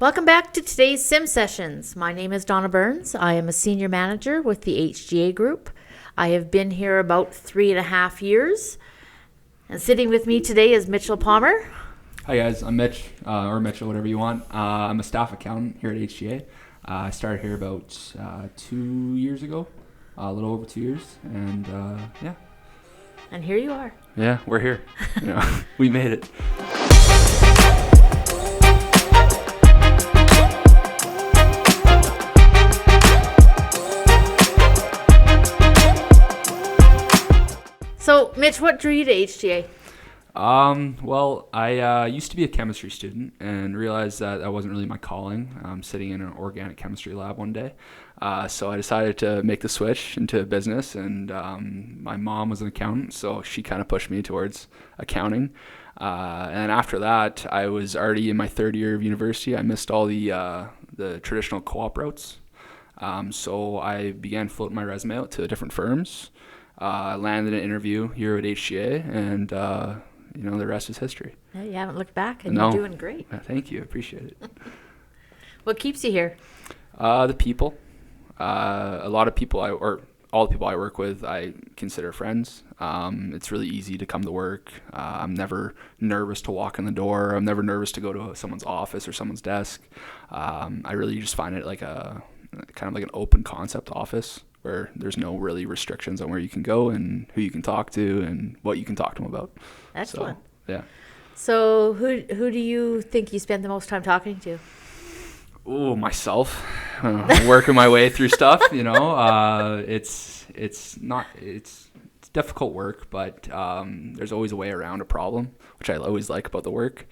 Welcome back to today's Sim Sessions. My name is Donna Burns. I am a senior manager with the HGA Group. I have been here about 3.5 years. And sitting with me today is Mitchell Palmer. Hi guys, I'm Mitch, or Mitchell, whatever you want. I'm a staff accountant here at HGA. I started here about 2 years ago, a little over 2 years, and yeah. And here you are. Yeah, we're here. We made it. So, Mitch, what drew you to HGA? Well, I used to be a chemistry student and realized that wasn't really my calling. I'm sitting in an organic chemistry lab one day. So I decided to make the switch into business, and my mom was an accountant, so she kind of pushed me towards accounting. And after that, I was already in my third year of university. I missed all the traditional co-op routes. So I began floating my resume out to different firms. Landed an interview here at HGA, and the rest is history. Yeah, you haven't looked back, and No. You're doing great. Thank you, appreciate it. What keeps you here? The people. A lot of people, all the people I work with, I consider friends. It's really easy to come to work. I'm never nervous to walk in the door. I'm never nervous to go to someone's office or someone's desk. I really just find it like kind of like an open concept office, where there's no really restrictions on where you can go and who you can talk to and what you can talk to them about. Excellent. So, yeah. So who do you think you spend the most time talking to? Oh, myself. Working my way through stuff, it's difficult work, but there's always a way around a problem, which I always like about the work.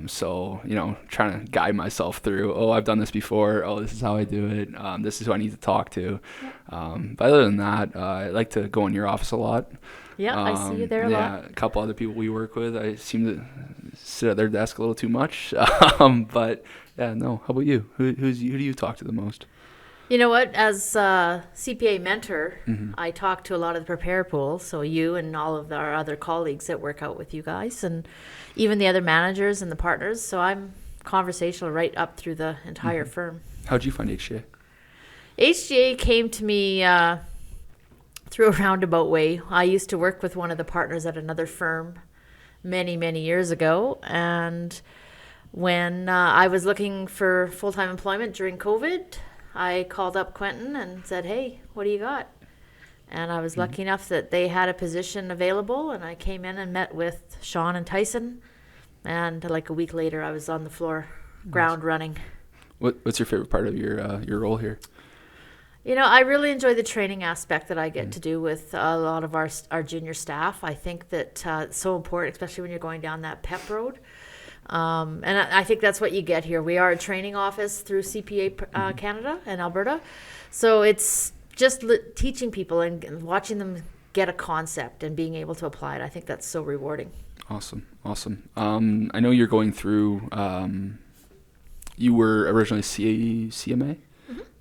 So, trying to guide myself through, I've done this before. This is how I do it. This is who I need to talk to. But other than that, I like to go in your office a lot. Yeah, I see you there a lot. Yeah, a couple other people we work with, I seem to sit at their desk a little too much. But yeah, no. How about you? Who do you talk to the most? You know what? As a CPA mentor, I talk to a lot of the prepare pools, so you and all of our other colleagues that work out with you guys, and even the other managers and the partners. So I'm conversational right up through the entire firm. How'd you find HGA? HGA came to me through a roundabout way. I used to work with one of the partners at another firm many, many years ago, and when I was looking for full-time employment during COVID, I called up Quentin and said, hey, what do you got? And I was lucky enough that they had a position available, and I came in and met with Sean and Tyson, and like a week later I was on the floor, ground running. What's your favorite part of your role here? I really enjoy the training aspect that I get to do with a lot of our junior staff. I think that it's so important, especially when you're going down that PEP road. And I think that's what you get here. We are a training office through CPA Canada and Alberta. So it's just teaching people and watching them get a concept and being able to apply it. I think that's so rewarding. Awesome. I know you're going through, you were originally CMA?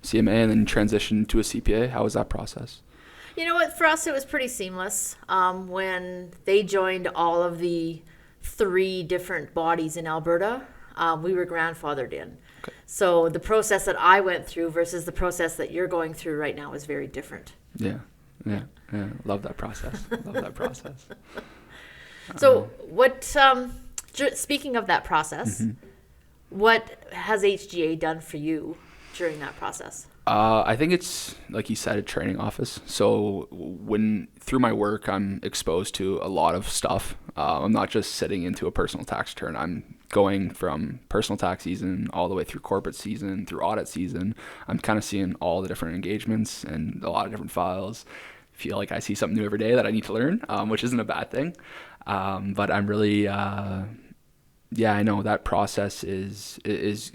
CMA and then transitioned to a CPA. How was that process? You know what? For us, it was pretty seamless. When they joined all of the 3 different bodies in Alberta, we were grandfathered in. Okay. So the process that I went through versus the process that you're going through right now is very different. Yeah. Love that process. So what, speaking of that process, what has HGA done for you during that process? I think it's, like you said, a training office. So through my work, I'm exposed to a lot of stuff. I'm not just sitting into a personal tax return. I'm going from personal tax season all the way through corporate season, through audit season. I'm kind of seeing all the different engagements and a lot of different files. Feel like I see something new every day that I need to learn, which isn't a bad thing. But I'm really... I know that process is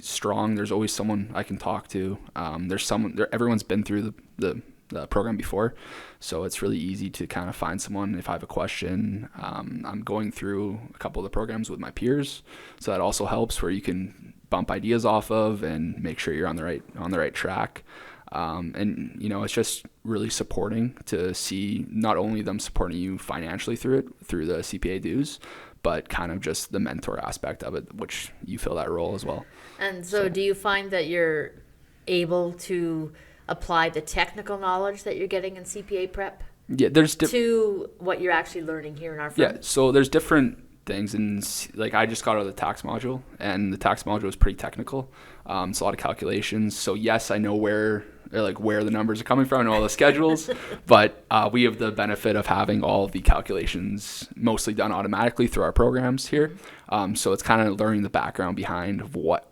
strong. There's always someone I can talk to. Everyone's been through the program before, so it's really easy to kind of find someone if I have a question. I'm going through a couple of the programs with my peers, so that also helps, where you can bump ideas off of and make sure you're on the right track. And it's just really supporting to see not only them supporting you financially through the CPA dues, but kind of just the mentor aspect of it, which you fill that role as well. And so do you find that you're able to apply the technical knowledge that you're getting in CPA prep Yeah, there's to what you're actually learning here in our firm? Yeah, so there's different things, and like I just got out of the tax module, and the tax module is pretty technical. It's a lot of calculations. So yes, I know where the numbers are coming from and all the schedules, but we have the benefit of having all of the calculations mostly done automatically through our programs here. So it's kind of learning the background behind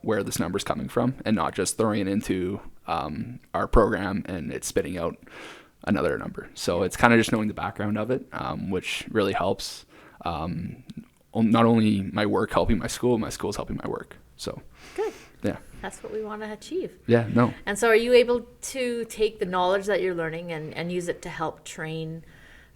where this number is coming from, and not just throwing it into our program and it's spitting out another number. So it's kind of just knowing the background of it, which really helps. Not only my work helping my school's helping my work. So good. Yeah. That's what we want to achieve. Yeah, no. And so are you able to take the knowledge that you're learning and use it to help train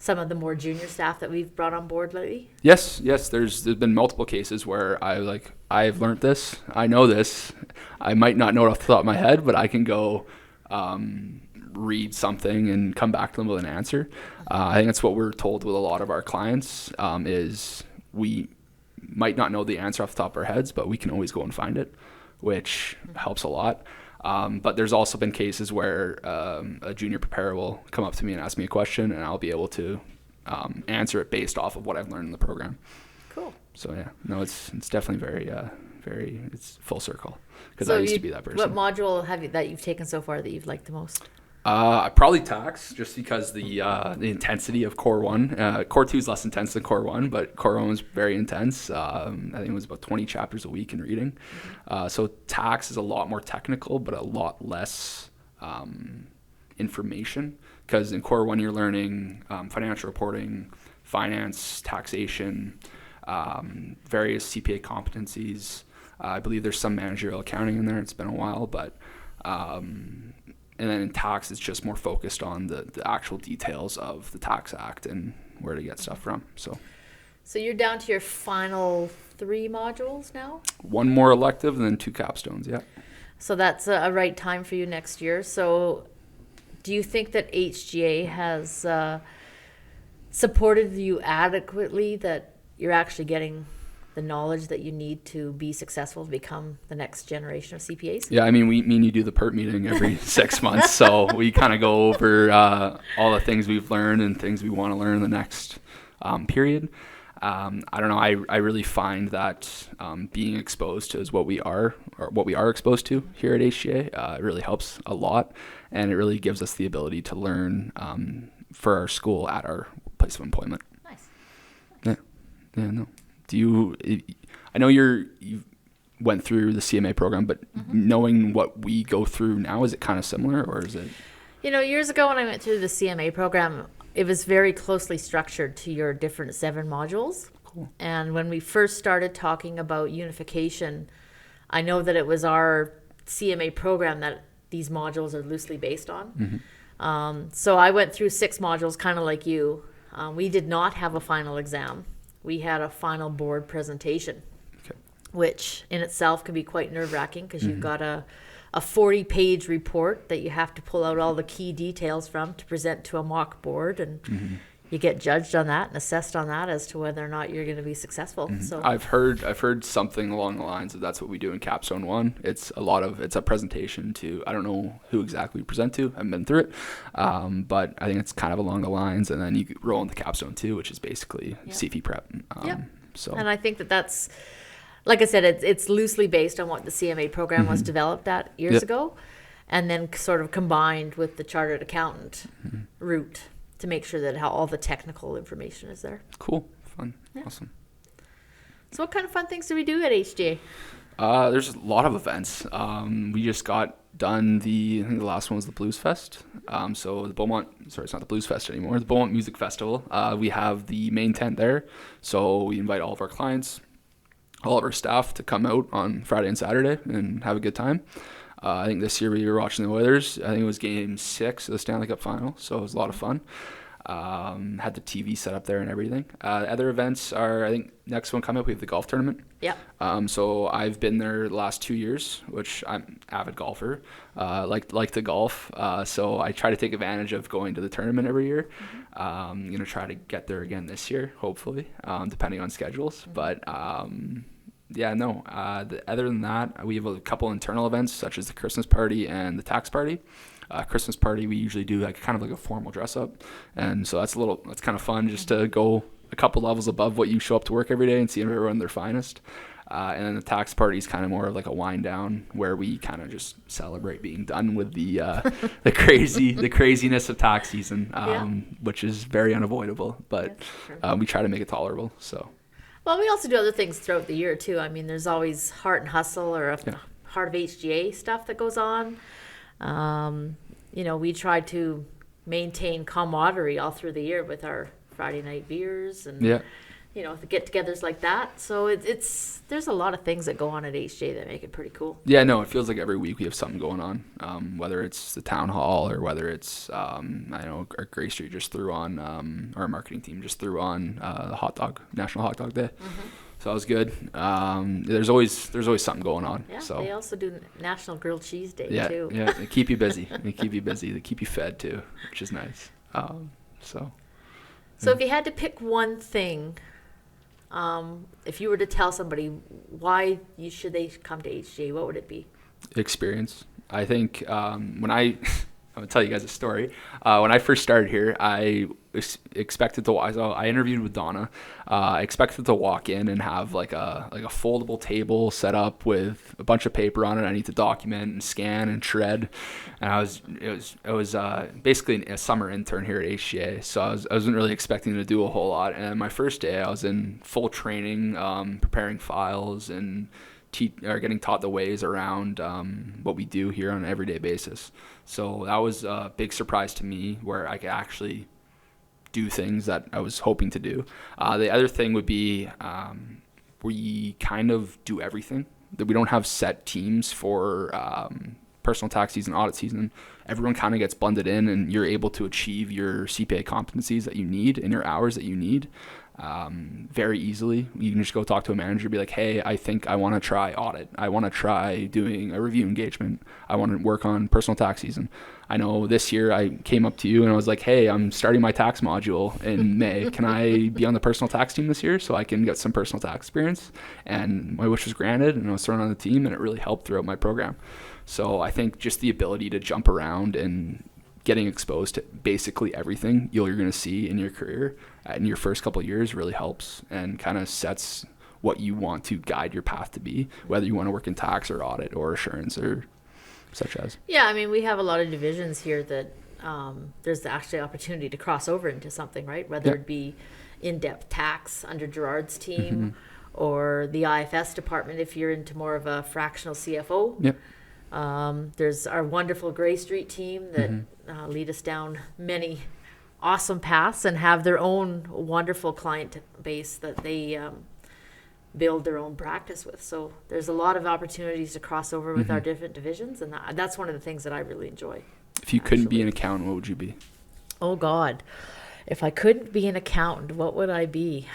some of the more junior staff that we've brought on board lately? Yes. There's been multiple cases where I've learned this. I know this. I might not know it off the top of my head, but I can go read something and come back to them with an answer. I think that's what we're told with a lot of our clients, is we might not know the answer off the top of our heads, but we can always go and find it, which helps a lot. But there's also been cases where a junior preparer will come up to me and ask me a question, and I'll be able to answer it based off of what I've learned in the program. Cool. So yeah, no, it's definitely very it's full circle, because So I used to be that person. What module that you've taken so far that you've liked the most? Probably tax, just because the intensity of Core 1. Core 2 is less intense than Core 1, but Core 1 was very intense. I think it was about 20 chapters a week in reading. So tax is a lot more technical, but a lot less information, because in Core 1 you're learning financial reporting, finance, taxation, various CPA competencies. I believe there's some managerial accounting in there. It's been a while, but and then in tax, it's just more focused on the actual details of the Tax Act and where to get stuff from. So you're down to your final 3 modules now? one more elective and then 2 capstones, yeah. So that's a right time for you next year. So do you think that HGA has supported you adequately, that you're actually getting the knowledge that you need to be successful, to become the next generation of CPAs? Yeah, I mean, me and you do the PERT meeting every 6 months, so we kind of go over all the things we've learned and things we want to learn in the next period. I don't know. I really find that being exposed to what we are exposed to here at HGA, it really helps a lot, and it really gives us the ability to learn for our school at our place of employment. Nice. Yeah. No. I know you went through the CMA program, but knowing what we go through now, is it kind of similar, or is it? Years ago when I went through the CMA program, it was very closely structured to your different 7 modules. Cool. And when we first started talking about unification, I know that it was our CMA program that these modules are loosely based on. So I went through 6 modules, kind of like you. We did not have a final exam. We had a final board presentation, which in itself can be quite nerve-wracking, because you've got a 40-page report that you have to pull out all the key details from to present to a mock board, and you get judged on that and assessed on that as to whether or not you're going to be successful. So I've heard something along the lines of that's what we do in Capstone 1. It's a presentation to, I don't know who exactly we present to. I haven't been through it, but I think it's kind of along the lines, and then you roll into Capstone 2, which is basically CP prep. So, and I think that's, like I said, it's loosely based on what the CMA program was developed at years ago, and then sort of combined with the chartered accountant route to make sure that all the technical information is there. Cool. Fun. Yeah. Awesome. So what kind of fun things do we do at HGA? There's a lot of events. We just got done I think the last one was the Blues Fest. So the Beaumont, sorry, it's not the Blues Fest anymore, the Beaumont Music Festival. We have the main tent there. So we invite all of our clients, all of our staff to come out on Friday and Saturday and have a good time. I think this year we were watching the Oilers. I think it was Game 6 of the Stanley Cup Final, so it was a lot of fun. Had the TV set up there and everything. Other events are, I think next one coming up, we have the golf tournament. Yeah. So I've been there the last 2 years, which I'm an avid golfer, like to golf. So I try to take advantage of going to the tournament every year. I'm gonna try to get there again this year, hopefully, depending on schedules. But yeah, no. Other than that, we have a couple internal events such as the Christmas party and the tax party. Christmas party we usually do like kind of like a formal dress up, and so that's kind of fun just to go a couple levels above what you show up to work every day and see everyone their finest. And then the tax party is kind of more of like a wind down where we kind of just celebrate being done with the the craziness of tax season, which is very unavoidable, but we try to make it tolerable. So. Well, we also do other things throughout the year too. I mean, there's always Heart and Hustle or Heart of HGA stuff that goes on. We try to maintain camaraderie all through the year with our Friday night beers and the get-togethers like that. So there's a lot of things that go on at HJ that make it pretty cool. Yeah, no, it feels like every week we have something going on, whether it's the town hall or whether it's I know our Gray Street just threw on our marketing team just threw on the National Hot Dog Day. So that was good. There's always something going on. Yeah, so they also do National Grilled Cheese Day too. Yeah, they keep you busy. They keep you fed too, which is nice. So if you had to pick one thing, if you were to tell somebody why should they come to HJ, what would it be? Experience. I think I'm gonna tell you guys a story. When I first started here, I expected to. I interviewed with Donna. I expected to walk in and have like a foldable table set up with a bunch of paper on it. I need to document and scan and shred. And it was basically a summer intern here at HCA, so I wasn't really expecting to do a whole lot. And my first day, I was in full training, preparing files and getting taught the ways around what we do here on an everyday basis. So that was a big surprise to me, where I could actually do things that I was hoping to do. The other thing would be we kind of do everything. That we don't have set teams for personal tax season, audit season. Everyone kind of gets blended in, and you're able to achieve your CPA competencies that you need and your hours that you need very easily. You can just go talk to a manager, be like, hey, I think I want to try audit. I want to try doing a review engagement. I want to work on personal tax season. I know this year I came up to you and I was like, hey, I'm starting my tax module in May. Can I be on the personal tax team this year so I can get some personal tax experience? And my wish was granted, and I was thrown on the team, and it really helped throughout my program. So I think just the ability to jump around and getting exposed to basically everything you're going to see in your career in your first couple of years really helps, and kind of sets what you want to guide your path to be, whether you want to work in tax or audit or assurance or such as. Yeah, I mean, we have a lot of divisions here that there's actually opportunity to cross over into something, right? Whether it be in-depth tax under Gerard's team or the IFS department if you're into more of a fractional CFO. Yep. There's our wonderful Gray Street team that lead us down many awesome paths and have their own wonderful client base that they build their own practice with. So there's a lot of opportunities to cross over with our different divisions, and that's one of the things that I really enjoy. If you couldn't be an accountant, what would you be? Oh God, if I couldn't be an accountant, what would I be?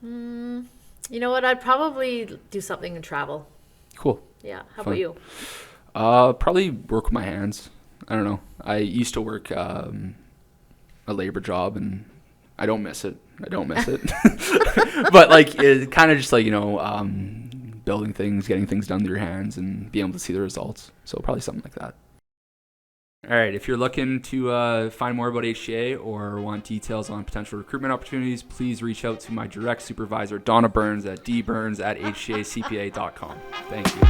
You know what? I'd probably do something in travel. Cool. Yeah. How Fun. about you? Probably work with my hands. I don't know. I used to work a labor job, and I don't miss it. But like, it kind of just like, building things, getting things done with your hands, and being able to see the results. So probably something like that. All right. If you're looking to find more about HCA or want details on potential recruitment opportunities, please reach out to my direct supervisor, Donna Burns, at dburns@hcacpa.com. Thank you.